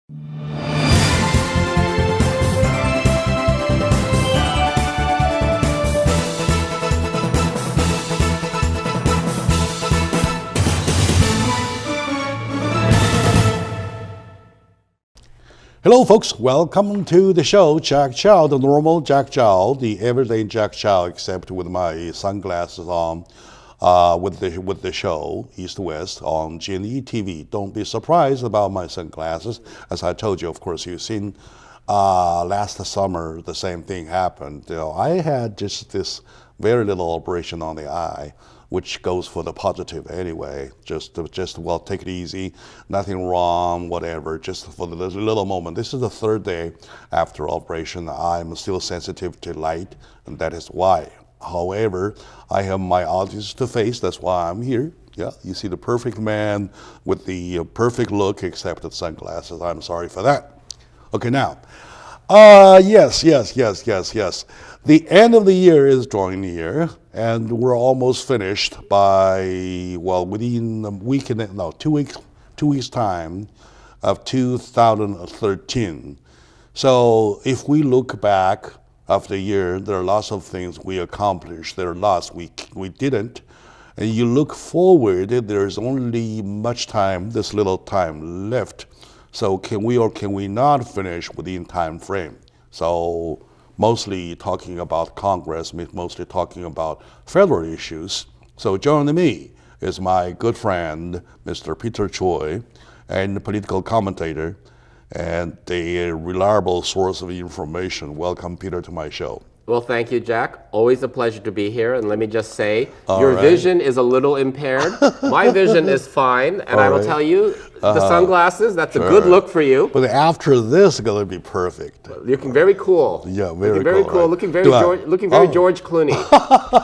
Hello, folks. Welcome to the show. Jack Chow, the normal Jack Chow, the everyday Jack Chow, except with my sunglasses on, with the show East West on GNE TV. Don't be surprised about my sunglasses. As I told you, of course, you've seen last summer the same thing happened. I had just this very little operation on the eye, which goes for the positive anyway. Just well, take it easy, nothing wrong, whatever, just for the little moment. This is the third day after operation. I'm still sensitive to light, and that is why. However, I have my audience to face, that's why I'm here. Yeah, you see the perfect man with the perfect look, except the sunglasses. I'm sorry for that. Okay, now, yes. The end of the year is drawing near, and we're almost finished by, well, within a week and, no, 2 weeks time of 2013. So if we look back of the year, there are lots of things we accomplished. There are lots we didn't. And you look forward, there's only much time, this little time left. So can we or can we not finish within time frame? So mostly talking about Congress, mostly talking about federal issues. So joining me is my good friend, Mr. Peter Choi, and political commentator and a reliable source of information. Welcome, Peter, to my show. Well, thank you, Jack. Always a pleasure to be here. And let me just say, your vision is a little impaired. My vision is fine. And I will tell you, the sunglasses, that's a good look for you. But after this, it's going to be perfect. Looking very cool. Yeah, very cool. Right. Looking very George Clooney.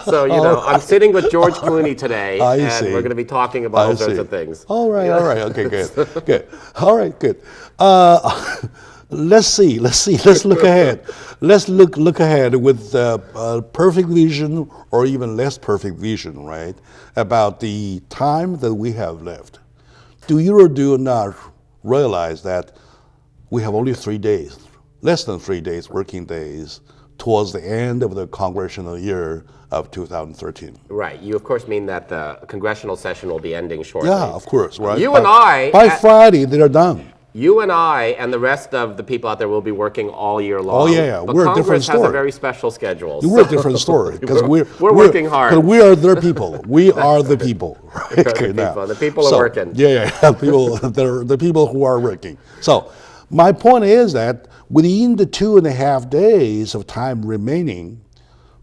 So, I'm sitting with George Clooney today. And we're going to be talking about all sorts of things. All right. Okay, good. All right, good. Let's see. Let's look ahead. Let's look ahead with perfect vision or even less perfect vision, right? About the time that we have left. Do you or do not realize that we have only 3 days, less than 3 days, working days, towards the end of the congressional year of 2013? Right. You, of course, mean that the congressional session will be ending shortly. Yeah, of course, right? By Friday, they're done. You and I and the rest of the people out there will be working all year long. Oh, yeah. But We're Congress a different story. has a very special schedule. We're a different story. Because we're working hard. Because we are their people. We are the people. Right? The people are working. Yeah. The people who are working. So my point is that within the 2.5 days of time remaining,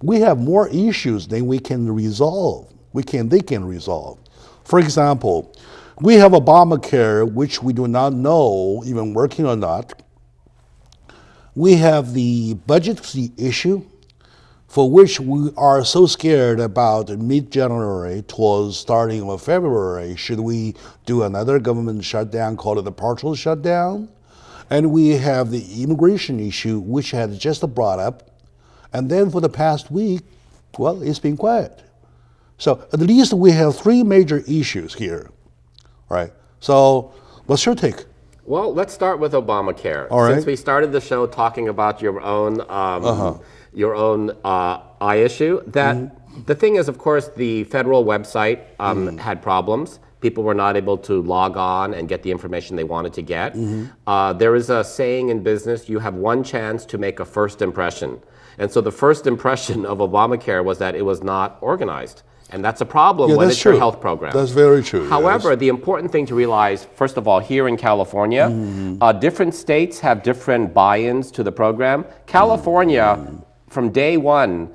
we have more issues than we can resolve. They can resolve. For example, we have Obamacare, which we do not know even working or not. We have the budget issue, for which we are so scared about mid-January towards starting of February. Should we do another government shutdown, call it a partial shutdown? And we have the immigration issue, which had just brought up. And then for the past week, well, it's been quiet. So at least we have 3 major issues here. Right. So, what's your take? Well, let's start with Obamacare. All right. Since we started the show talking about your own eye issue, the thing is, of course, the federal website had problems. People were not able to log on and get the information they wanted to get. There is a saying in business: you have one chance to make a first impression. And so the first impression of Obamacare was that it was not organized. And that's a problem when it's your health program. That's very true. However, the important thing to realize, first of all, here in California, different states have different buy-ins to the program. California, from day one,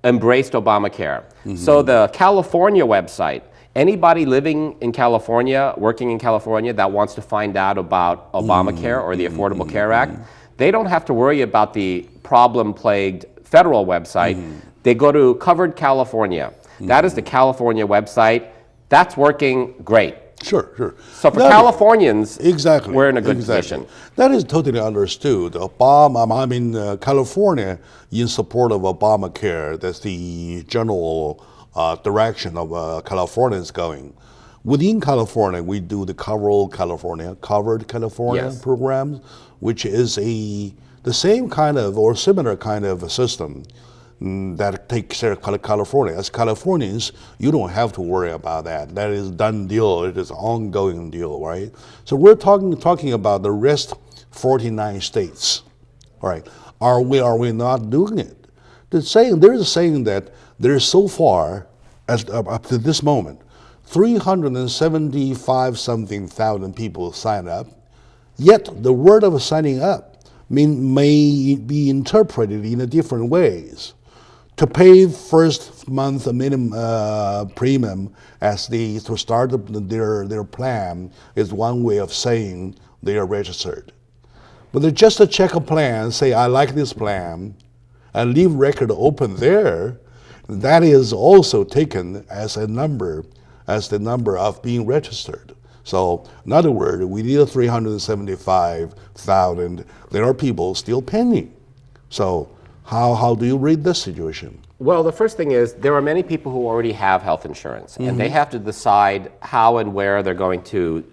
embraced Obamacare. So the California website, anybody living in California, working in California that wants to find out about Obamacare or the Affordable Care Act, they don't have to worry about the problem-plagued federal website. They go to Covered California. That is the California website. That's working great. Sure. So for Californians, exactly, we're in a good position. That is totally understood. California, in support of Obamacare, that's the general direction of California is going. Within California, we do the covered California Yes. programs, which is the same kind of or similar kind of a system that takes care of California. As Californians, you don't have to worry about that. That is done deal. It is an ongoing deal, right? So we're talking about the rest 49 states. All right. Are we not doing it? There's a saying that there's so far as up to this moment 375 something thousand people sign up, yet the word of signing up may be interpreted in different ways. To pay first month minimum premium to start their plan is one way of saying they are registered. But just to check a plan, say I like this plan, and leave record open there, that is also taken as the number of being registered. So in other words, we need 375,000. There are people still pending. So how do you read this situation? Well, the first thing is there are many people who already have health insurance, and they have to decide how and where they're going to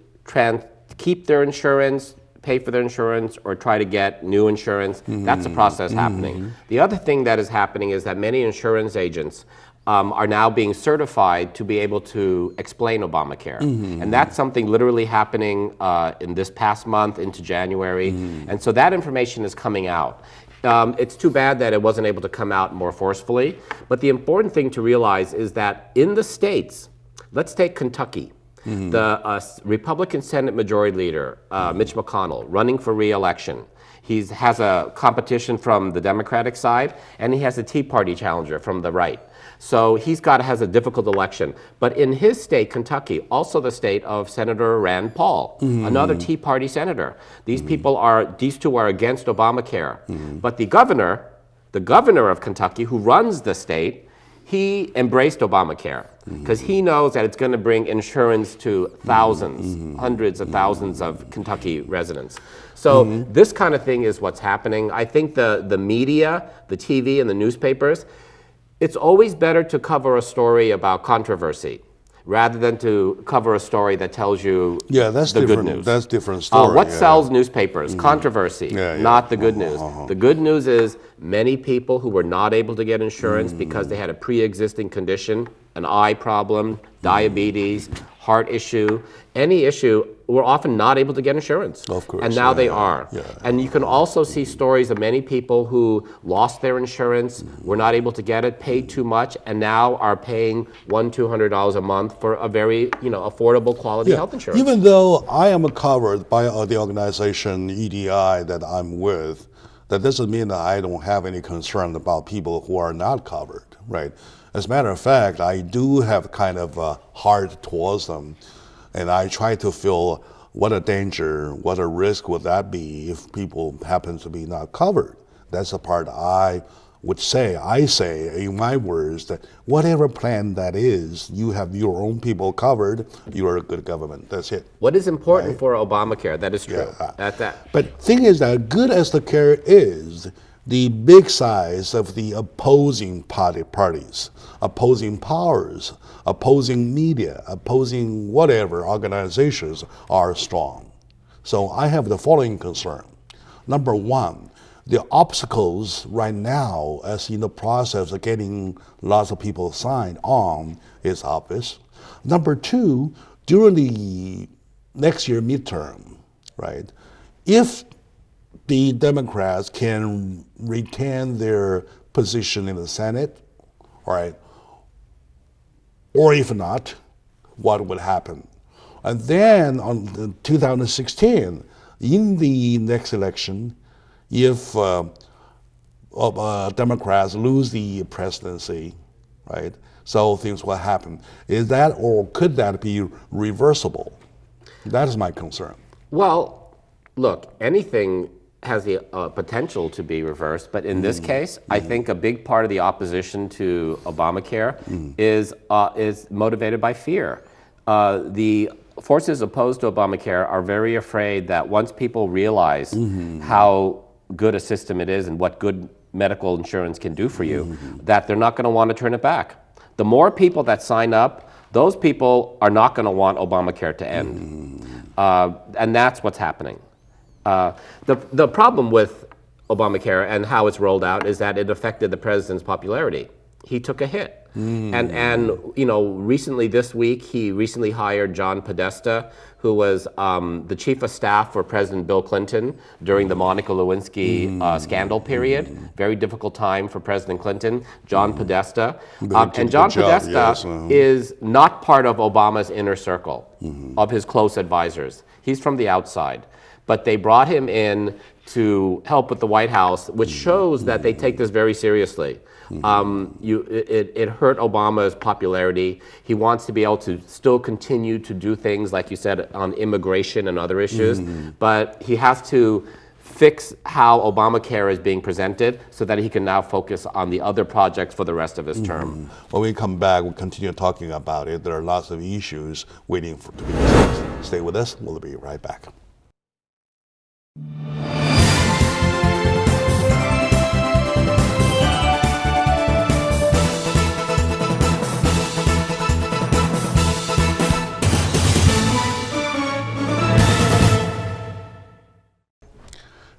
keep their insurance, pay for their insurance, or try to get new insurance. That's a process happening. The other thing that is happening is that many insurance agents are now being certified to be able to explain Obamacare. And that's something literally happening in this past month into January. And so that information is coming out. It's too bad that it wasn't able to come out more forcefully. But the important thing to realize is that in the states, let's take Kentucky. The Republican Senate Majority Leader, Mitch McConnell, running for re-election. He has a competition from the Democratic side, and he has a Tea Party challenger from the right. So has a difficult election. But in his state, Kentucky, also the state of Senator Rand Paul, another Tea Party senator. These two are against Obamacare. But the governor of Kentucky, who runs the state, he embraced Obamacare because he knows that it's going to bring insurance to thousands, hundreds of thousands of Kentucky residents. So this kind of thing is what's happening. I think the media, the TV and the newspapers, it's always better to cover a story about controversy rather than to cover a story that tells you the good news. That's different story. What sells newspapers? Controversy, not the good news. The good news is many people who were not able to get insurance because they had a pre-existing condition, an eye problem, diabetes, heart issue, any issue, were often not able to get insurance. Of course. And now they are. And you can also see stories of many people who lost their insurance, were not able to get it, paid too much, and now are paying $100-200 a month for a very affordable quality health insurance. Even though I am covered by the organization EDI that I'm with, that doesn't mean that I don't have any concern about people who are not covered, right? As a matter of fact, I do have kind of a heart towards them, and I try to feel what a danger, what a risk would that be if people happen to be not covered. That's the part I say in my words that whatever plan that is, you have your own people covered, you are a good government. That's it. What is important for Obamacare? That is true. But thing is that good as the care is, the big size of the opposing parties, opposing powers, opposing media, opposing whatever organizations are strong. So I have the following concern. Number one, the obstacles right now, as in the process of getting lots of people signed on, is obvious. Number two, during the next year midterm, right, if the Democrats can retain their position in the Senate, right, or if not, what would happen? And then on 2016, in the next election, if Democrats lose the presidency, right, so things will happen. Is that, or could that be reversible? That is my concern. Well, look, anything has the potential to be reversed, but in this case, I think a big part of the opposition to Obamacare is motivated by fear. The forces opposed to Obamacare are very afraid that once people realize how good a system it is and what good medical insurance can do for you, that they're not going to want to turn it back. The more people that sign up those people are not going to want Obamacare to end. And that's what's happening. The problem with Obamacare and how it's rolled out is that it affected the president's popularity. He took a hit. And you know, recently this week, he recently hired John Podesta, who was the chief of staff for President Bill Clinton during the Monica Lewinsky scandal period. Very difficult time for President Clinton. John Podesta. And John Podesta is not part of Obama's inner circle of his close advisors. He's from the outside. But they brought him in to help with the White House, which shows that they take this very seriously. It hurt Obama's popularity. He wants to be able to still continue to do things, like you said, on immigration and other issues, but he has to fix how Obamacare is being presented so that he can now focus on the other projects for the rest of his term. When we come back, we'll continue talking about it. There are lots of issues waiting to be discussed. Stay with us. We'll be right back.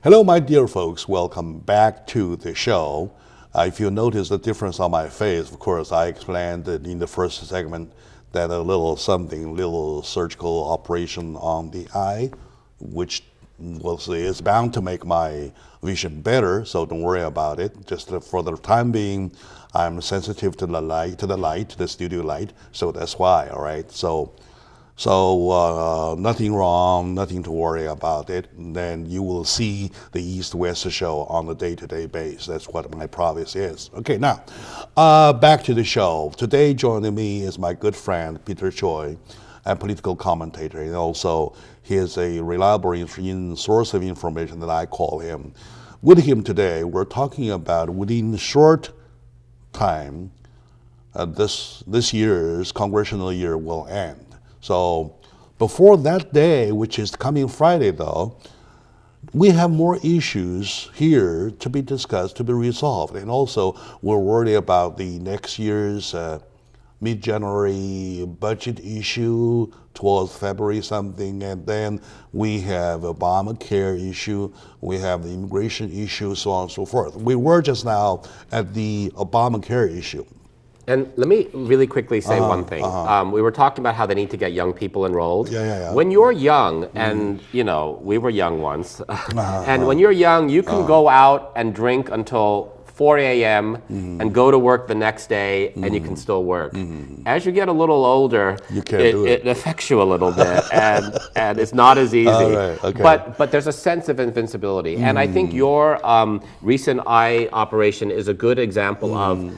Hello, my dear folks. Welcome back to the show. If you notice the difference on my face, of course, I explained in the first segment that a little surgical operation on the eye, which we'll see is bound to make my vision better, so don't worry about it. Just for the time being, I'm sensitive to the studio light, so that's why, all right? So nothing wrong, nothing to worry about it. And then you will see the East-West show on a day-to-day basis. That's what my promise is. Okay, now, back to the show. Today joining me is my good friend, Peter Choi, a political commentator, and also he is a reliable source of information that I call him. With him today, we're talking about within short time, this year's congressional year will end. So before that day, which is coming Friday though, we have more issues here to be discussed, to be resolved. And also we're worried about the next year's mid-January budget issue towards February something. And then we have Obamacare issue, we have the immigration issue, so on and so forth. We were just now at the Obamacare issue. And let me really quickly say one thing. We were talking about how they need to get young people enrolled. Yeah. When you're young, and you know, we were young once, and when you're young, you can go out and drink until 4 a.m. and go to work the next day, and you can still work. As you get a little older, it affects you a little bit, and it's not as easy. Right, okay. But there's a sense of invincibility, and I think your recent eye operation is a good example of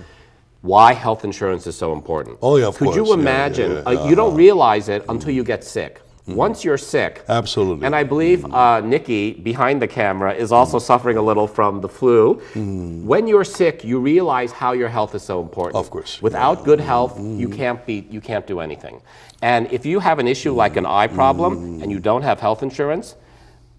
why health insurance is so important. Oh yeah, of course. Could you imagine? You don't realize it until you get sick. Once you're sick, absolutely. And I believe Nikki behind the camera is also suffering a little from the flu. When you're sick, you realize how your health is so important. Of course. Without good health, you can't do anything. And if you have an issue like an eye problem and you don't have health insurance,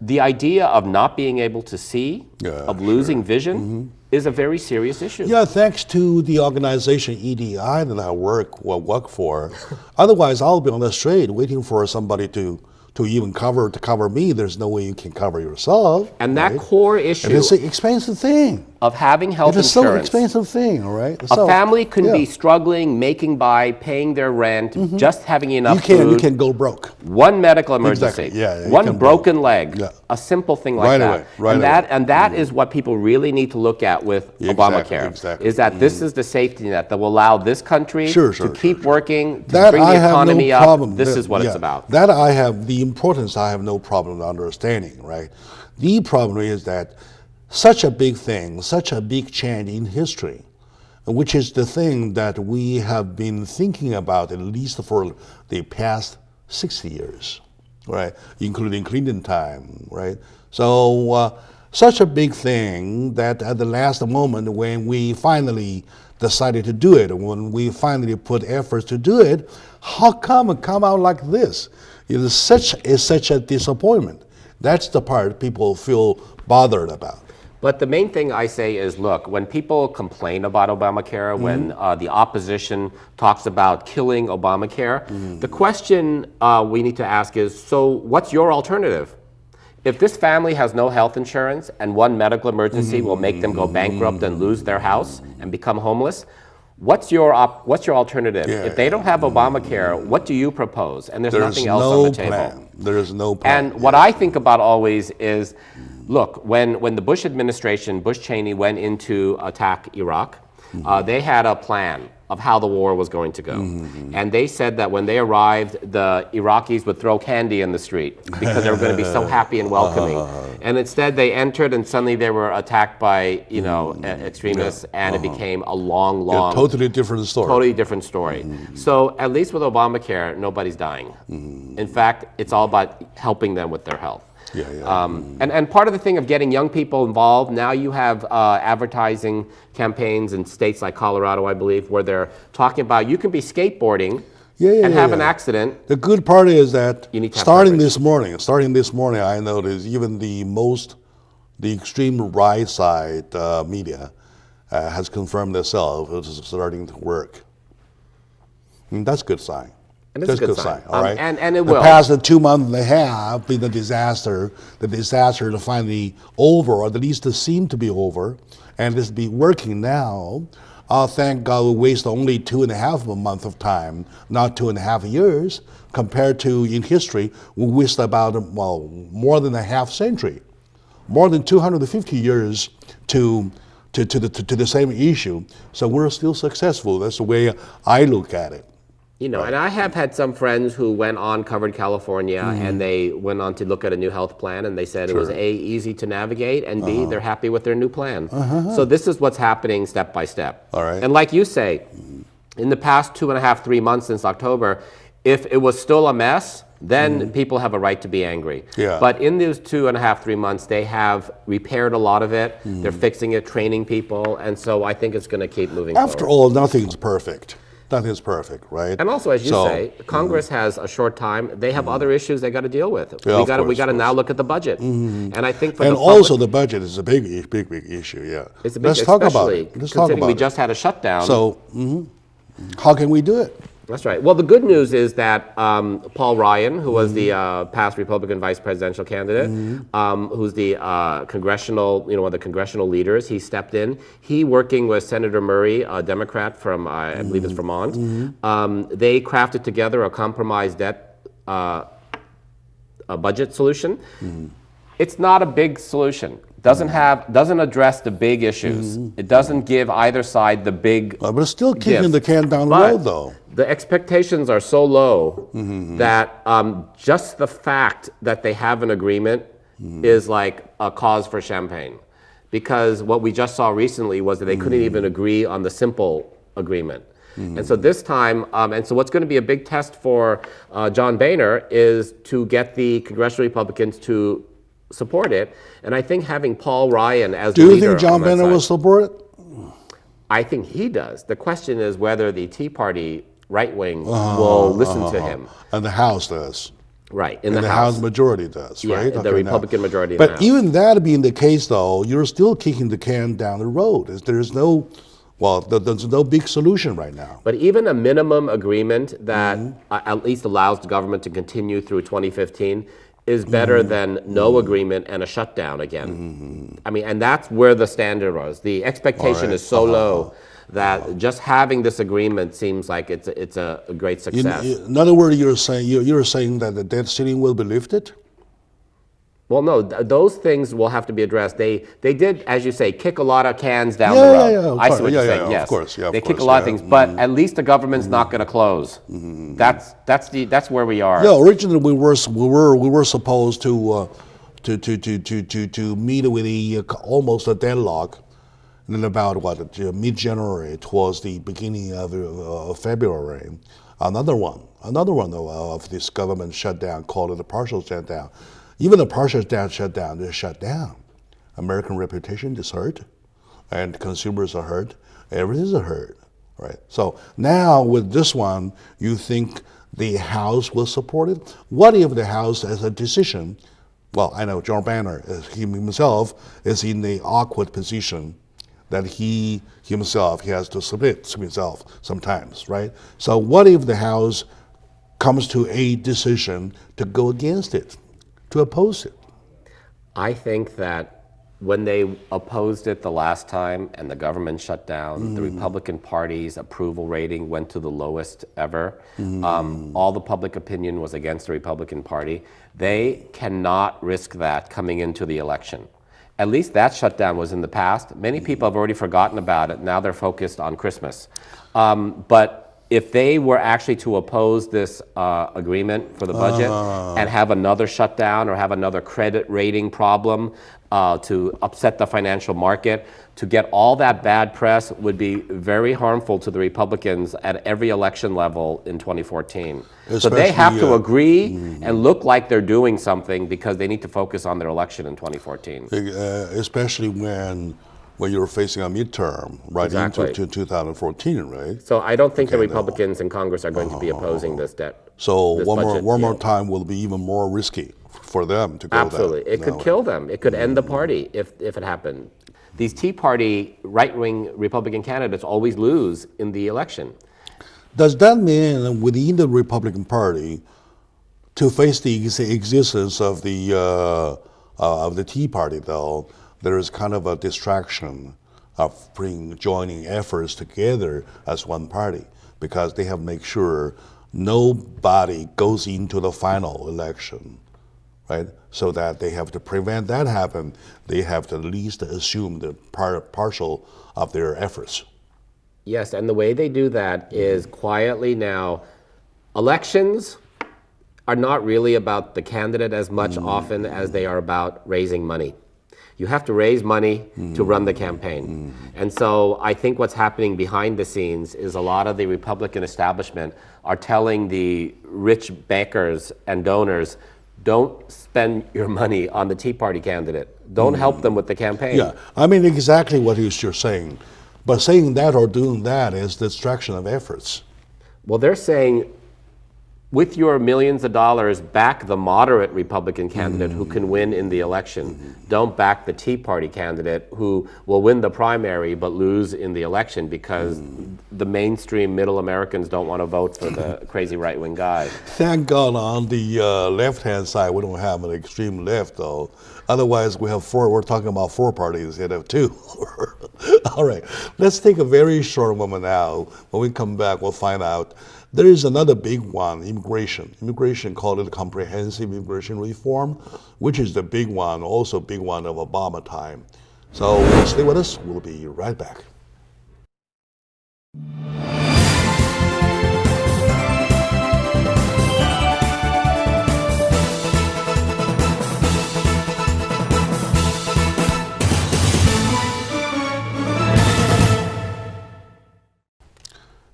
the idea of not being able to see, of losing vision, is a very serious issue. Yeah, thanks to the organization EDI that I work for. Otherwise, I'll be on the street waiting for somebody to even cover me. There's no way you can cover yourself. And that core issue, and it's an expensive thing, of having health insurance. It's so expensive thing, all right? A family can be struggling, making by, paying their rent, just having enough food. You can go broke. One medical emergency, one broken leg, a simple thing like that. And that is what people really need to look at with Obamacare, is that this is the safety net that will allow this country to keep working, to bring the economy up. This is what it's about. That I have the importance, I have no problem understanding, right? The problem is that such a big thing, such a big change in history, which is the thing that we have been thinking about at least for the past 60 years, right? Including Clinton time, right? So such a big thing that at the last moment when we finally decided to do it, when we finally put efforts to do it, how come it come out like this? It is such a disappointment. That's the part people feel bothered about. But the main thing I say is, look, when people complain about Obamacare, when the opposition talks about killing Obamacare, the question we need to ask is, so what's your alternative? If this family has no health insurance and one medical emergency will make them go bankrupt and lose their house and become homeless, what's your alternative? Yeah, if they don't have Obamacare, what do you propose? And there's nothing else no on the table. Plan. There is no plan. And what I think about always is, look, when the Bush administration, Bush Cheney went into attack Iraq, they had a plan of how the war was going to go. And they said that when they arrived, the Iraqis would throw candy in the street because they were going to be so happy and welcoming. And instead they entered and suddenly they were attacked by, extremists, and it became a long, totally different story. Totally different story. So at least with Obamacare, nobody's dying. In fact, it's all about helping them with their health. And part of the thing of getting young people involved, now you have advertising campaigns in states like Colorado, I believe, where they're talking about you can be skateboarding and have an accident. The good part is that you need to starting this morning, I noticed even the extreme right side media has confirmed themselves it's starting to work. And that's a good sign. And it's a good sign. All right. And it will. The past 2 months and a half been a disaster. The disaster is finally over, or at least it seemed to be over, and it's be working now. Thank God we wasted only 2.5 months of time, not 2.5 years, compared to in history, we wasted about, more than a half century, more than 250 years to the same issue. So we're still successful. That's the way I look at it. And I have had some friends who went on, covered California, and they went on to look at a new health plan, and they said it was A, easy to navigate, and B, they're happy with their new plan. So this is what's happening step by step. All right. And like you say, in the past 2.5, 3 months since October, if it was still a mess, then people have a right to be angry. But in those 2.5, 3 months, they have repaired a lot of it. They're fixing it, training people, and so I think it's going to keep moving forward. After all, nothing's perfect. Nothing's perfect, right? And also, as you say, Congress has a short time. They have other issues they got to deal with. We got to now look at the budget. And I think for the budget is a big issue. It's a big, Let's talk about it. Considering we just had a shutdown. So, how can we do it? That's right. Well, the good news is that Paul Ryan, who was the past Republican vice presidential candidate, who's the congressional, one of the congressional leaders, he stepped in. He, working with Senator Murray, a Democrat from, I believe it's Vermont, they crafted together a compromise debt a budget solution. It's not a big solution. Doesn't address the big issues. It doesn't give either side the big. But it's still kicking the can down the road, though. The expectations are so low that just the fact that they have an agreement is like a cause for champagne, because what we just saw recently was that they couldn't even agree on the simple agreement. And so this time, and so what's going to be a big test for John Boehner is to get the congressional Republicans to support it. And I think having Paul Ryan as the leader. Do you think John Boehner will support it? I think he does. The question is whether the Tea Party right wing will listen to him. And the House does. Right, and the House majority does, right? The Republican majority in the House. But even that being the case, though, you're still kicking the can down the road. There's no big solution right now. But even a minimum agreement that at least allows the government to continue through 2015 is better than no agreement and a shutdown again. I mean, and that's where the standard was. The expectation is so low that just having this agreement seems like it's a great success. In other words, you're saying that the debt ceiling will be lifted? Well, no, those things will have to be addressed. They did, as you say, kick a lot of cans down the road. I see what you're saying. Yes, of course. They kick a lot of things, but at least the government's not going to close. That's where we are. Yeah, originally we were supposed to meet with almost a deadlock, and then about mid-January towards the beginning of February, another one of this government shutdown, called it a partial shutdown. Even the partial shutdown is shut down. American reputation is hurt, and consumers are hurt. Everything's hurt, right? So now with this one, you think the House will support it? What if the House has a decision well, I know John Boehner, he himself is in the awkward position that he himself he has to submit to himself sometimes, right? So what if the House comes to a decision to go against it, to oppose it? I think that when they opposed it the last time and the government shut down, the Republican Party's approval rating went to the lowest ever. All the public opinion was against the Republican Party. They cannot risk that coming into the election. At least that shutdown was in the past. Many people have already forgotten about it. Now they're focused on Christmas. But if they were actually to oppose this agreement for the budget and have another shutdown or have another credit rating problem to upset the financial market, to get all that bad press would be very harmful to the Republicans at every election level in 2014. So they have to agree and look like they're doing something because they need to focus on their election in 2014. Especially when you're facing a midterm right Exactly. into 2014, right? So I don't think the Republicans in Congress are going to be opposing this debt. So this one budget more deal. time will be even more risky for them to go Absolutely. that. It could kill them. It could end the party if it happened. These Tea Party right-wing Republican candidates always lose in the election. Does that mean within the Republican Party, to face the existence of the Tea Party, though, there is kind of a distraction of joining efforts together as one party, because they have to make sure nobody goes into the final election, right? So that they have to prevent that happen, they have to at least assume the partial of their efforts. Yes, and the way they do that is quietly now. Elections are not really about the candidate as much often as they are about raising money. You have to raise money to run the campaign. And so I think what's happening behind the scenes is a lot of the Republican establishment are telling the rich bankers and donors, don't spend your money on the Tea Party candidate. Don't help them with the campaign. Yeah, I mean exactly what you're saying. But saying that or doing that is distraction of efforts. Well, they're saying, with your millions of dollars, back the moderate Republican candidate who can win in the election. Don't back the Tea Party candidate who will win the primary but lose in the election because the mainstream middle Americans don't want to vote for the crazy right-wing guy. Thank God on the left-hand side we don't have an extreme left, though. Otherwise we're talking about four parties instead of two. All right, let's take a very short moment now. When we come back, we'll find out. There is another big one, immigration. Immigration, called it comprehensive immigration reform, which is the big one, also big one of Obama time. So stay with us, we'll be right back.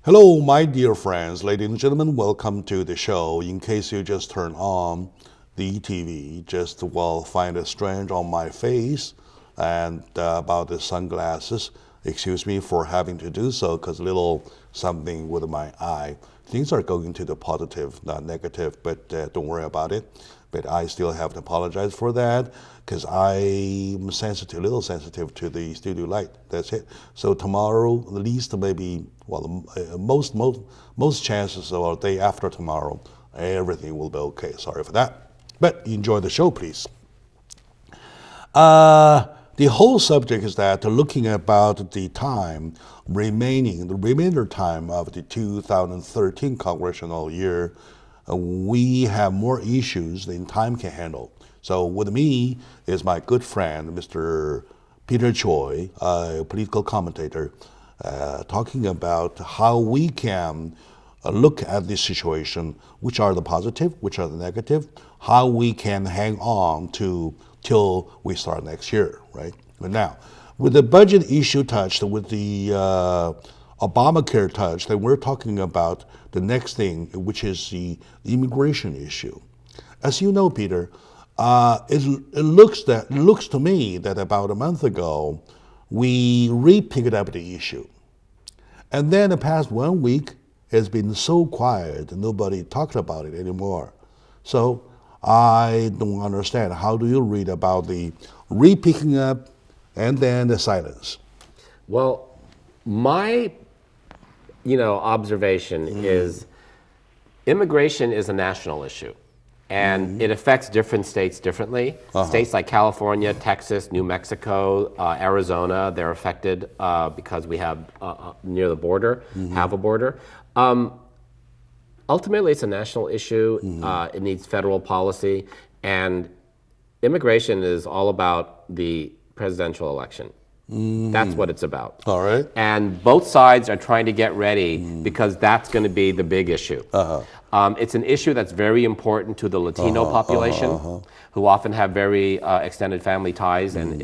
Hello, my dear friends, ladies and gentlemen, welcome to the show. In case you just turned on the TV, just find it strange on my face and about the sunglasses. Excuse me for having to do so, because a little something with my eye. Things are going to the positive, not negative, but don't worry about it. But I still have to apologize for that, because I'm sensitive, a little sensitive to the studio light. That's it. So tomorrow, at least maybe, most chances of a day after tomorrow, everything will be okay. Sorry for that. But enjoy the show, please. The whole subject is that looking about the time remaining, the remainder time of the 2013 congressional year, we have more issues than time can handle. So with me is my good friend, Mr. Peter Choi, a political commentator, talking about how we can look at this situation, which are the positive, which are the negative, how we can hang on till we start next year, right? But now, with the budget issue touched, with the Obamacare touched, then we're talking about the next thing, which is the immigration issue. As you know, Peter, it looks to me that about a month ago, we re-picked up the issue. And then the past 1 week has been so quiet, nobody talked about it anymore. So I don't understand. How do you read about the re-picking up and then the silence? Well, my observation is immigration is a national issue. And it affects different states differently. States like California, Texas, New Mexico, Arizona, they're affected because we have near the border, have a border. Ultimately, it's a national issue. It needs federal policy. And immigration is all about the presidential election. That's what it's about. All right. And both sides are trying to get ready because that's going to be the big issue. It's an issue that's very important to the Latino population, who often have very extended family ties, and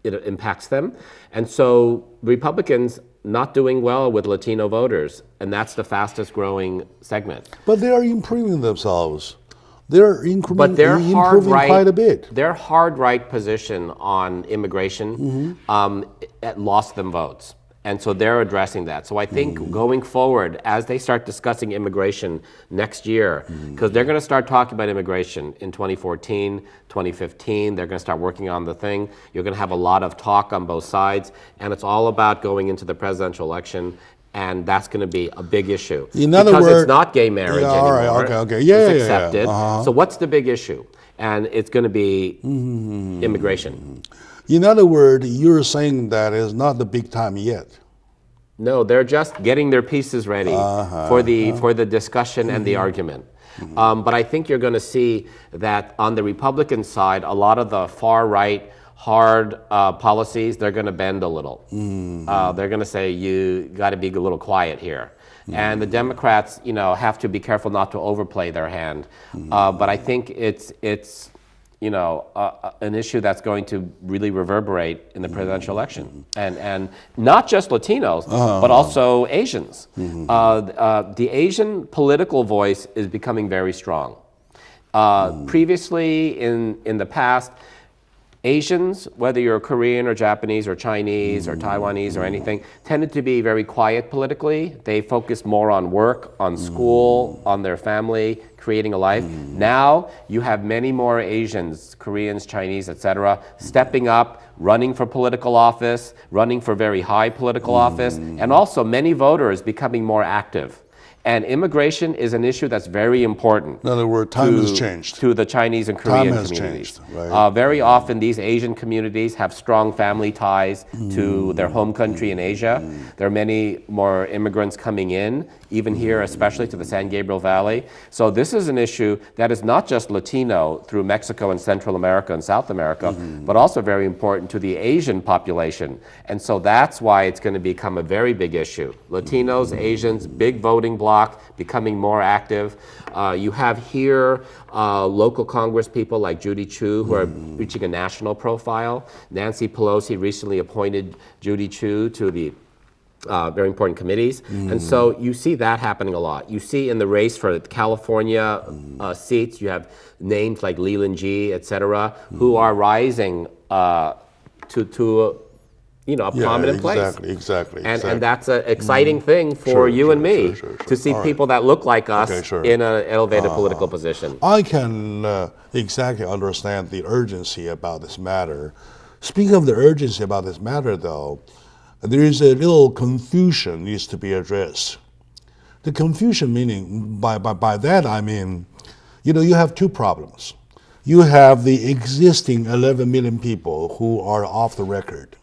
it impacts them. And so Republicans not doing well with Latino voters, and that's the fastest growing segment. But they are improving themselves. They're But their improving quite a bit. Their hard right position on immigration lost them votes. And so they're addressing that. So I think going forward, as they start discussing immigration next year, because they're going to start talking about immigration in 2014, 2015, they're going to start working on the thing. You're going to have a lot of talk on both sides, and it's all about going into the presidential election. And that's going to be a big issue. In other because words, it's not gay marriage anymore. All right, okay. It's accepted. So what's the big issue? And it's going to be immigration. In other words, you're saying that it's not the big time yet. No, they're just getting their pieces ready for the discussion and the argument. But I think you're going to see that on the Republican side, a lot of the far right hard policies, they're going to bend a little. They're going to say, you got to be a little quiet here. And the Democrats, have to be careful not to overplay their hand. But I think it's an issue that's going to really reverberate in the presidential election. And not just Latinos, but also Asians. The Asian political voice is becoming very strong. Previously, in the past, Asians, whether you're Korean or Japanese or Chinese or Taiwanese or anything, tended to be very quiet politically. They focused more on work, on school, on their family, creating a life. Now you have many more Asians, Koreans, Chinese, etc., stepping up, running for political office, running for very high political office, and also many voters becoming more active. And immigration is an issue that's very important. In other words, time has changed. To the Chinese and Korean time has communities. Changed, right? Very often these Asian communities have strong family ties to their home country in Asia. There are many more immigrants coming in, even here, especially to the San Gabriel Valley. So this is an issue that is not just Latino through Mexico and Central America and South America, but also very important to the Asian population. And so that's why it's going to become a very big issue. Latinos, Asians, big voting bloc, becoming more active. You have here local Congress people like Judy Chu who are reaching a national profile. Nancy Pelosi recently appointed Judy Chu to the very important committees. And so you see that happening a lot. You see in the race for the California seats, you have names like Leland G., et cetera, who are rising to a prominent place. Exactly. And that's an exciting thing for you and me to see people that look like us in an elevated political position. I can exactly understand the urgency about this matter. Speaking of the urgency about this matter, though, there is a little confusion needs to be addressed. The confusion meaning, by that I mean, you have two problems. You have the existing 11 million people who are off the record.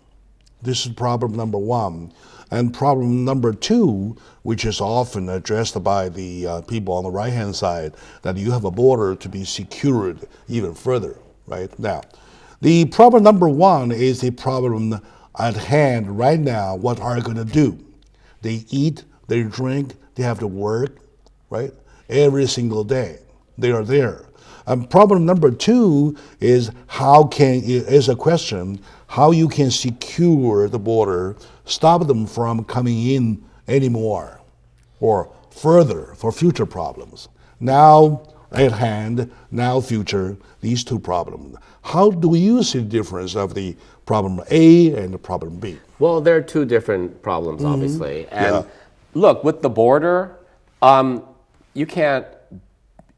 This is problem number one. And problem number two, which is often addressed by the people on the right-hand side, that you have a border to be secured even further, right? Now, the problem number one is the problem at hand right now. What are they going to do? They eat, they drink, they have to work, right? Every single day. They are there. And problem number two is a question, how you can secure the border, stop them from coming in anymore or further for future problems. Now at hand, now future, these two problems. How do you see the difference of the problem A and the problem B? Well, there are two different problems, obviously. And look, with the border, you can't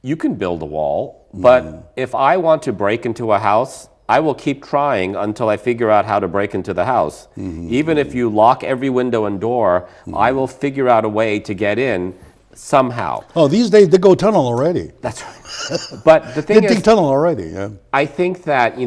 you can build a wall, but if I want to break into a house, I will keep trying until I figure out how to break into the house. Even if you lock every window and door, I will figure out a way to get in somehow. Oh, these days they go tunnel already. That's right. But the thing They is, dig tunnel already, yeah. I think that,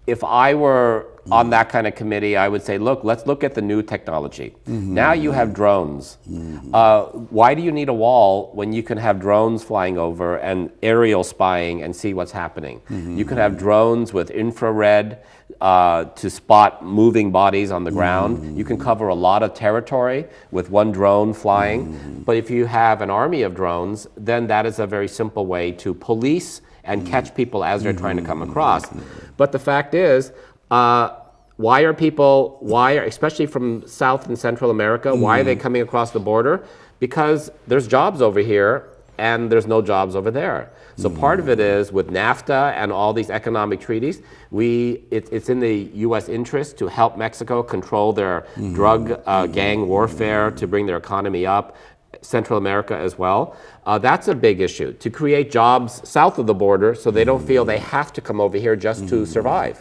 if I were on that kind of committee, I would say, look, let's look at the new technology. Now you have drones. Why do you need a wall when you can have drones flying over and aerial spying and see what's happening? You can have drones with infrared to spot moving bodies on the ground. You can cover a lot of territory with one drone flying. But if you have an army of drones, then that is a very simple way to police and catch people as they're trying to come across. But the fact is, why are people, especially from South and Central America, why are they coming across the border? Because there's jobs over here and there's no jobs over there. So part of it is with NAFTA and all these economic treaties, it's in the U.S. interest to help Mexico control their drug gang warfare, to bring their economy up. Central America as well. That's a big issue, to create jobs south of the border so they don't feel they have to come over here just to survive.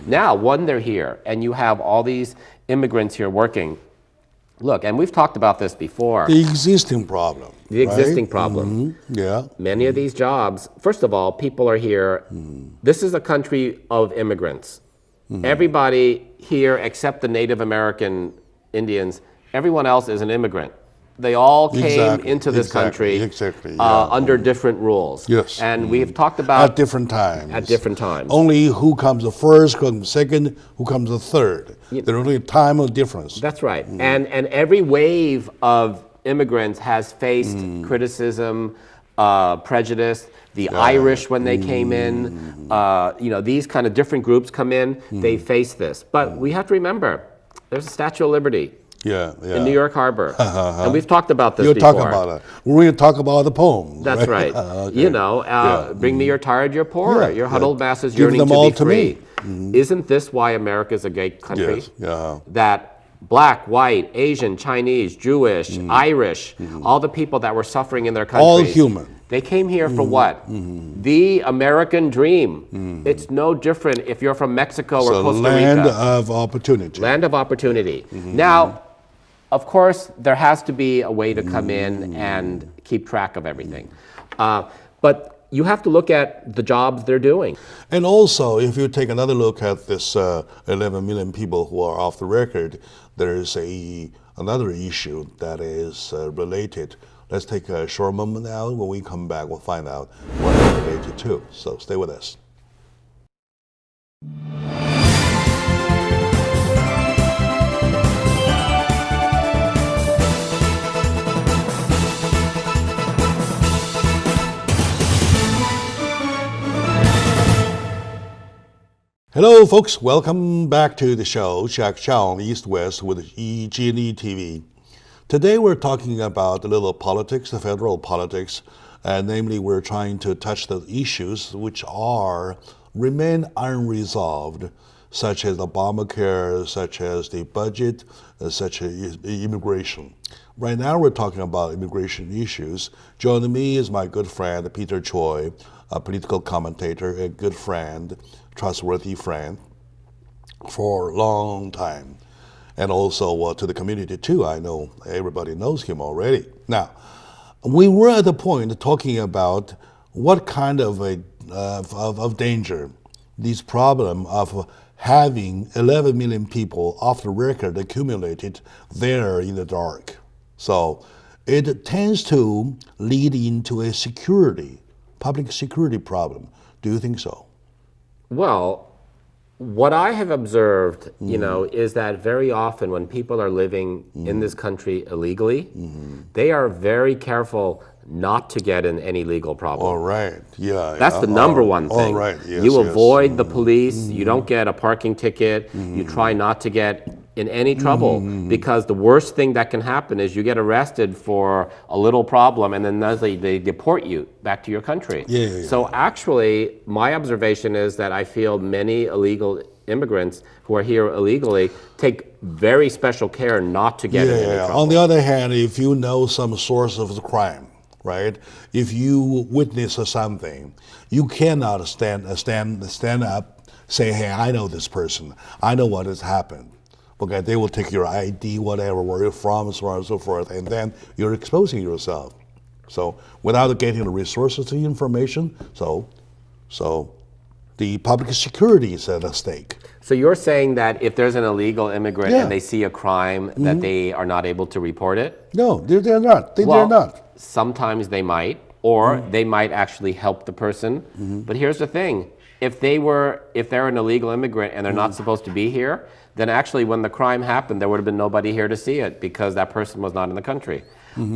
Now, when they're here and you have all these immigrants here working, look, and we've talked about this before. The existing problem. The existing problem. Yeah. Many of these jobs, first of all, people are here. This is a country of immigrants. Everybody here except the Native American Indians, everyone else is an immigrant. They all came into this country under different rules. Yes. And we've talked about at different times. At different times. Only who comes the first, who comes the second, who comes the third. There's only a time of difference. That's right. And every wave of immigrants has faced criticism, prejudice. The Irish, when they came in, these kind of different groups come in, they face this. But we have to remember, there's a Statue of Liberty. In New York Harbor. And we've talked about this before. Talk about it. We're going to talk about the poem. That's right. Okay. Bring me your tired, your poor, your huddled masses yearning to be free. Isn't this why America is a great country? Yes. That black, white, Asian, Chinese, Jewish, Irish, all the people that were suffering in their countries. All human. They came here for what? The American dream. It's no different if you're from Mexico or Costa Rica. Land of opportunity. Land of opportunity. Now, of course, there has to be a way to come in and keep track of everything. But you have to look at the jobs they're doing. And also, if you take another look at this 11 million people who are off the record, there is another issue that is related. Let's take a short moment now. When we come back, we'll find out what it's related to. So stay with us. Hello, folks. Welcome back to the show, Jack Chow on East West with EG&E TV. Today we're talking about a little politics, the federal politics, and namely we're trying to touch the issues which remain unresolved, such as Obamacare, such as the budget, such as immigration. Right now we're talking about immigration issues. Joining me is my good friend Peter Choi, a political commentator, a good friend, trustworthy friend for a long time. And also to the community too. I know everybody knows him already. Now, we were at the point talking about what kind of danger, this problem of having 11 million people off the record accumulated there in the dark. So it tends to lead into a public security problem. Do you think so? Well, what I have observed, is that very often when people are living in this country illegally, they are very careful not to get in any legal problem. All right, yeah. That's the number one thing. All right, yes, you avoid the police, you don't get a parking ticket, you try not to get in any trouble, because the worst thing that can happen is you get arrested for a little problem and then they deport you back to your country. So actually, my observation is that I feel many illegal immigrants who are here illegally take very special care not to get in any trouble. On the other hand, if you know some source of the crime, right? If you witness something, you cannot stand up, say, hey, I know this person. I know what has happened. Okay, they will take your ID, whatever, where you're from, so on and so forth, and then you're exposing yourself. So without getting the resources to information, so the public security is at stake. So you're saying that if there's an illegal immigrant Yeah. and they see a crime, that they are not able to report it? No, they're not. They're Well, not. sometimes they might, or they might actually help the person. But here's the thing: if they're an illegal immigrant and they're not supposed to be here, then actually when the crime happened, there would have been nobody here to see it because that person was not in the country.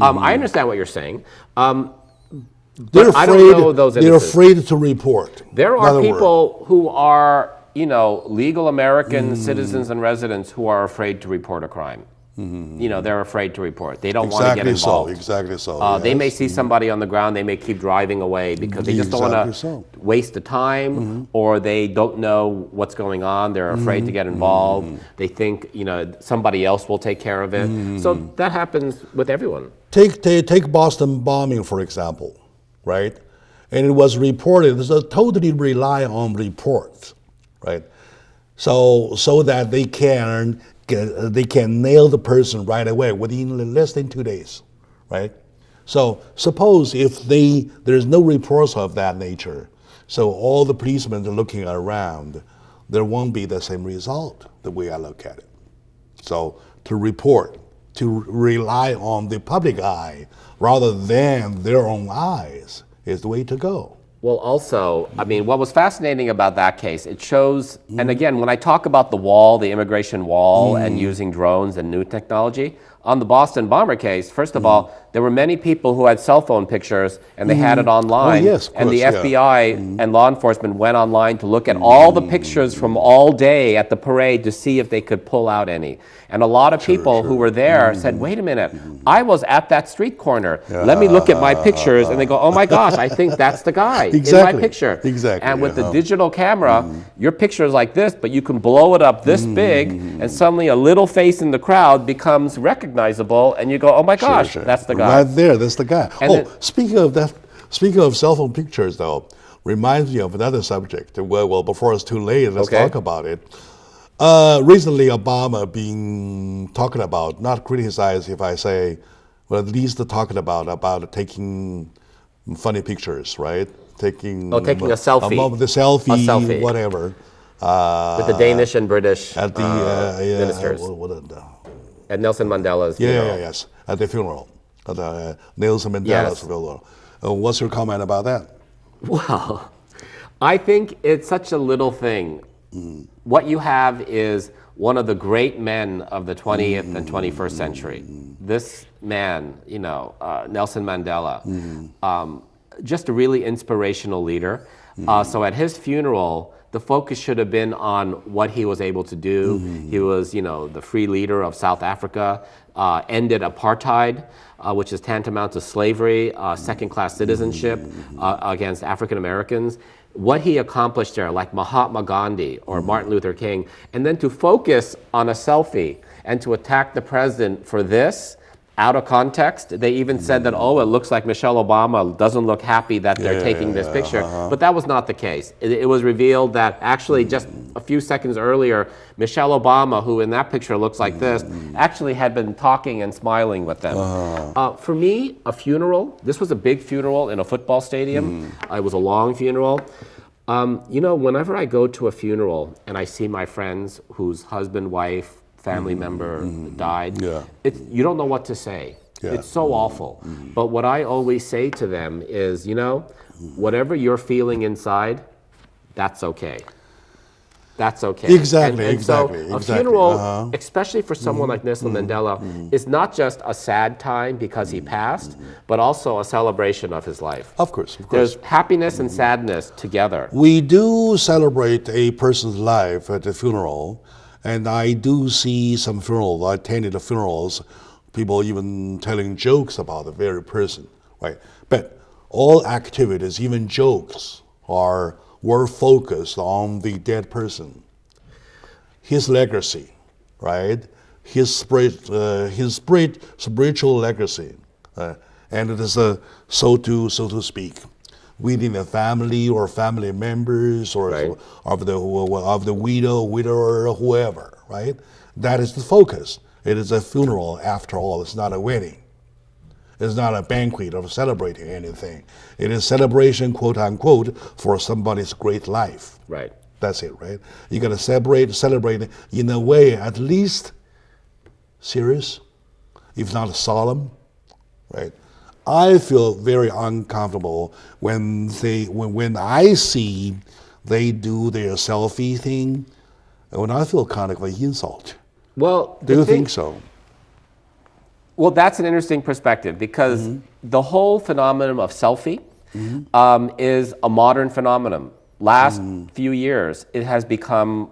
I understand what you're saying. But I don't know those They're instances. afraid to report. There In are other people words. who are, legal American citizens and residents who are afraid to report a crime. They're afraid to report. They don't want to get involved. Exactly so. They may Yes. see somebody on the ground, they may keep driving away because they just don't want Exactly to waste the time, or they don't know what's going on. They're afraid to get involved. They think, somebody else will take care of it. So that happens with everyone. Take Boston bombing, for example, right? And it was reported, so totally rely on reports, right? So that they can nail the person right away within less than 2 days, right? So suppose if there's no reports of that nature, so all the policemen are looking around, there won't be the same result the way I look at it. So to report, to rely on the public eye rather than their own eyes is the way to go. Well, also, what was fascinating about that case, it shows, and again, when I talk about the wall, the immigration wall, and using drones and new technology, on the Boston bomber case, first of all, there were many people who had cell phone pictures and they had it online. Oh, yes, of and the course, yeah. FBI and law enforcement went online to look at all the pictures from all day at the parade to see if they could pull out any. And a lot of people who were there said, wait a minute, I was at that street corner. Let me look at my pictures. And they go, oh my gosh, I think that's the guy in my picture. Exactly. And with the digital camera, your picture is like this, but you can blow it up this big, and suddenly a little face in the crowd becomes recognizable, and you go, oh my gosh, that's the guy. Right there, that's the guy. And speaking of cell phone pictures, though, reminds me of another subject. Well, before it's too late, let's talk about it. Recently, Obama being talking about, not criticized if I say, but at least talking about taking funny pictures, right? Taking a selfie. The selfie, A selfie. whatever. With the Danish and British At the ministers. At Nelson Mandela's funeral. Yes, at the funeral, at Nelson Mandela's funeral. What's your comment about that? Well, I think it's such a little thing. What you have is one of the great men of the 20th and 21st century. This man, Nelson Mandela, just a really inspirational leader. So at his funeral, the focus should have been on what he was able to do. He was, the free leader of South Africa, ended apartheid, which is tantamount to slavery, second-class citizenship against African Americans. What he accomplished there, like Mahatma Gandhi or Martin Luther King, and then to focus on a selfie and to attack the president for this, out of context. They even said that, it looks like Michelle Obama doesn't look happy that they're taking this picture. But that was not the case. It was revealed that actually just a few seconds earlier, Michelle Obama, who in that picture looks like this, actually had been talking and smiling with them. For me, a funeral, this was a big funeral in a football stadium. It was a long funeral. Whenever I go to a funeral and I see my friends whose husband, wife, family member died, you don't know what to say. It's so awful. But what I always say to them is, whatever you're feeling inside, that's okay. That's okay. Exactly. So a funeral, especially for someone like Nelson Mandela, is not just a sad time because he passed, but also a celebration of his life. Of course. There's happiness and sadness together. We do celebrate a person's life at the funeral, and I do see some funerals. I attended funerals, people even telling jokes about the very person, right? But all activities, even jokes, were focused on the dead person, his legacy, right? His spiritual legacy, and it is so to speak, within the family or family members or Right. of the widower, or whoever, right? That is the focus. It is a funeral after all. It's not a wedding. It's not a banquet of celebrating anything. It is celebration, quote unquote, for somebody's great life. Right. That's it, right? You got to celebrate in a way at least serious, if not solemn, right? I feel very uncomfortable when I see they do their selfie thing, when I feel kind of an insult. Well, Do you think so? Well, that's an interesting perspective because the whole phenomenon of selfie is a modern phenomenon. Last few years, it has become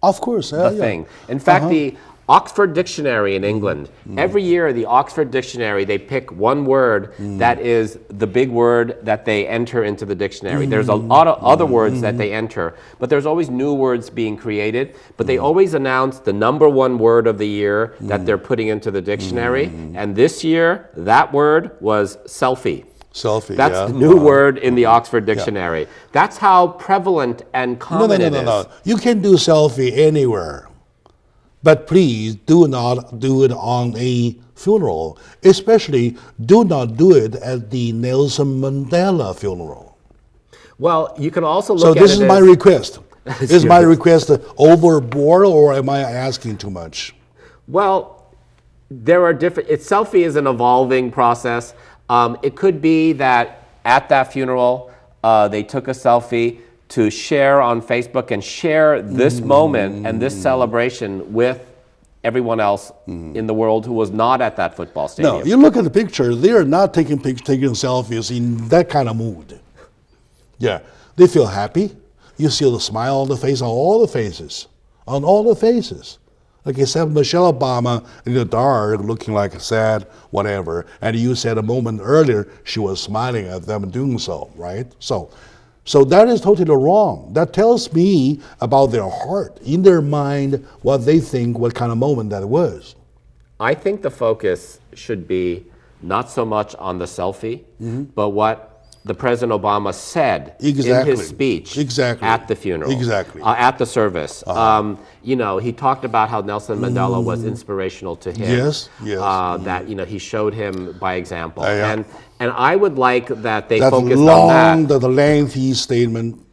Of course, the thing. In fact, the Oxford Dictionary in England, every year the Oxford Dictionary, they pick one word that is the big word that they enter into the dictionary. There's a lot of other words that they enter, but there's always new words being created. But they always announce the #1 word of the year that they're putting into the dictionary. And this year, that word was selfie. Selfie, That's yeah. the new word in the Oxford Dictionary. That's how prevalent and common it is. No. You can do selfie anywhere. But please do not do it on a funeral. Especially do not do it at the Nelson Mandela funeral. Well, you can also look So at this it is as, my request. Is my Yes. request overboard or am I asking too much? Well, there are different. Selfie is an evolving process. It could be that at that funeral, they took a selfie to share on Facebook and share this moment and this celebration with everyone else in the world who was not at that football stadium. No, you look at the picture, they are not taking selfies in that kind of mood. Yeah, they feel happy. You see the smile on the face, on all the faces. On all the faces. Like you said, Michelle Obama in the dark, looking like sad, whatever. And you said a moment earlier, she was smiling at them doing so, right? So that is totally wrong. That tells me about their heart, in their mind, what they think, what kind of moment that was. I think the focus should be not so much on the selfie, but what the President Obama said in his speech at the funeral, at the service. You know, he talked about how Nelson Mandela was inspirational to him. Yes. That, you know, he showed him by example. And I would like that they focused long, on that. The lengthy statement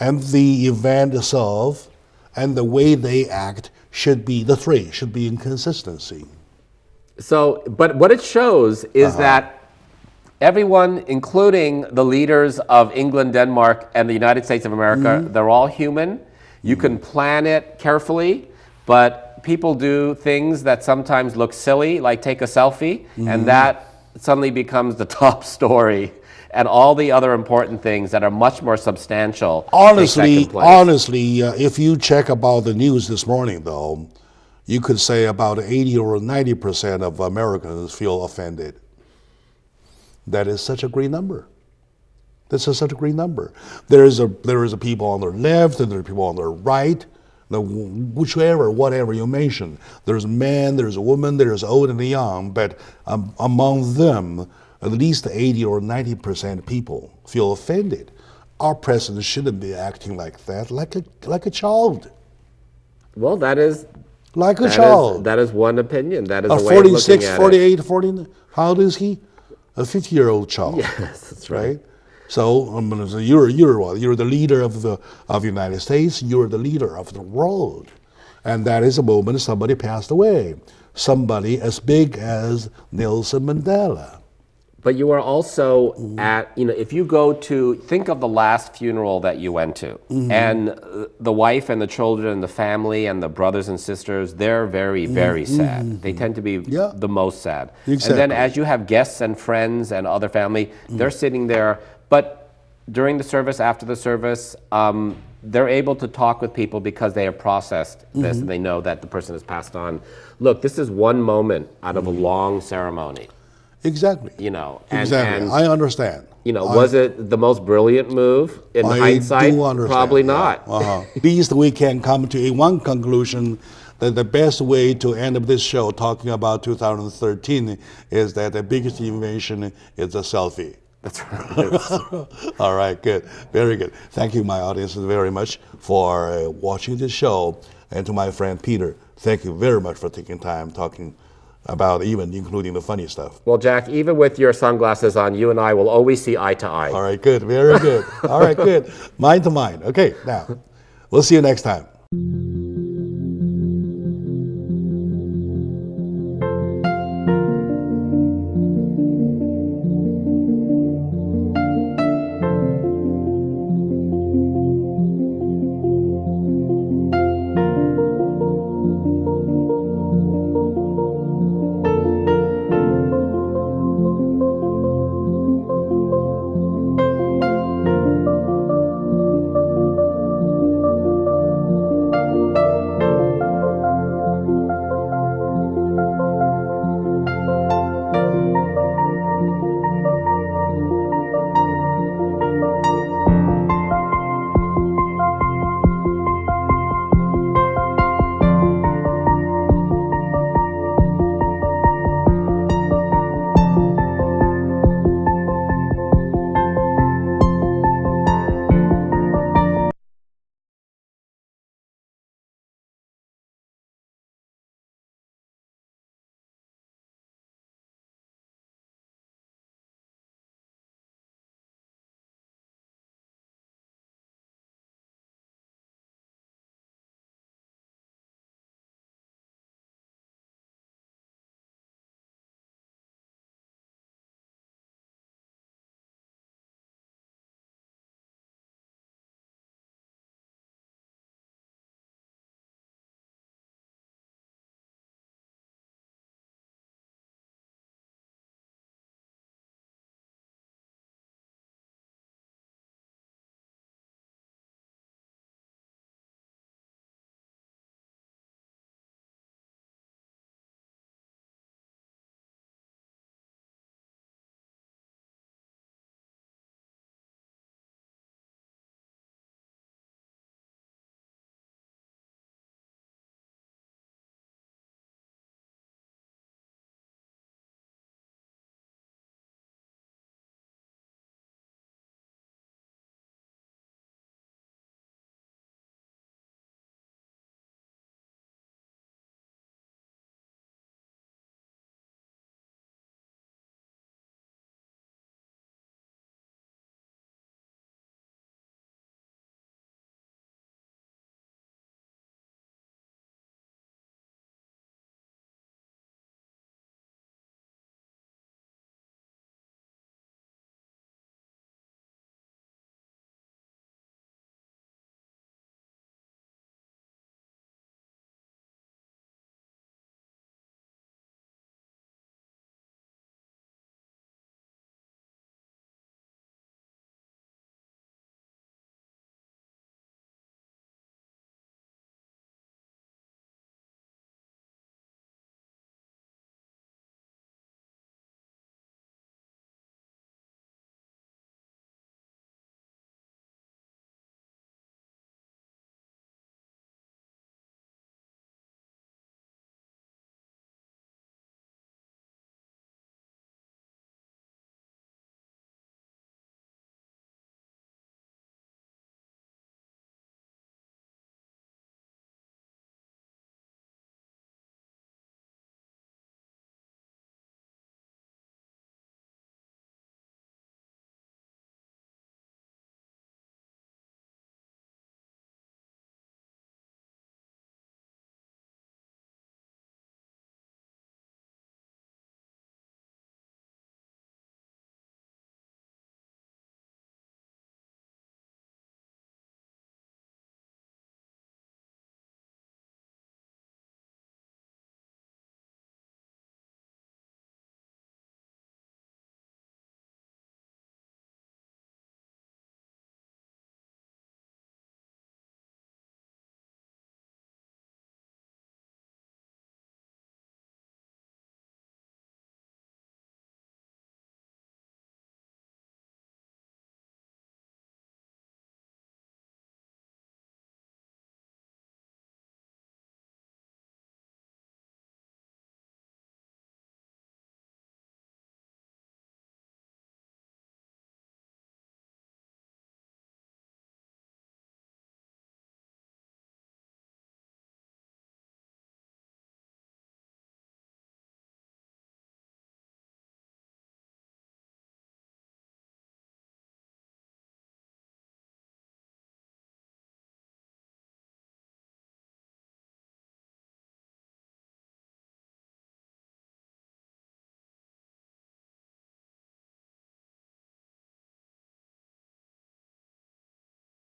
and the event itself and the way they act should be, the three should be in consistency. So, but what it shows is that everyone, including the leaders of England, Denmark, and the United States of America, they're all human. You can plan it carefully, but people do things that sometimes look silly, like take a selfie, and that suddenly becomes the top story, and all the other important things that are much more substantial. Honestly, if you check about the news this morning, though, you could say about 80 or 90% of Americans feel offended. That is such a great number. This is such a great number. There is a people on the left and there are people on the right, whichever, whatever you mention. There's men, there's a woman, there's old and young, but among them, at least 80 or 90% people feel offended. Our president shouldn't be acting like that, like a child. Well, that is like a child. That is one opinion. That is a a way 46, of looking at 48, 49. How old is he? A 50-year-old child. Yes, that's right. So you're what? You're the leader of the United States. You're the leader of the world, and that is a moment somebody passed away. Somebody as big as Nelson Mandela. But you are also at, you know, if you go to, think of the last funeral that you went to, and the wife and the children and the family and the brothers and sisters, they're very, very sad. They tend to be the most sad. Exactly. And then as you have guests and friends and other family, they're sitting there. But during the service, after the service, they're able to talk with people because they have processed this and they know that the person has passed on. Look, this is one moment out of a long ceremony. Exactly. You know, exactly. I understand. Was it the most brilliant move in hindsight? Probably not. At least we can come to one conclusion that the best way to end up this show talking about 2013 is that the biggest invention is a selfie. That's right. All right, good. Very good. Thank you, my audience, very much for watching this show. And to my friend Peter, thank you very much for taking time talking about even including the funny stuff. Well, Jack, even with your sunglasses on, you and I will always see eye to eye. All right, good. Very good. All right, good. Mind to mind. Okay, now, we'll see you next time.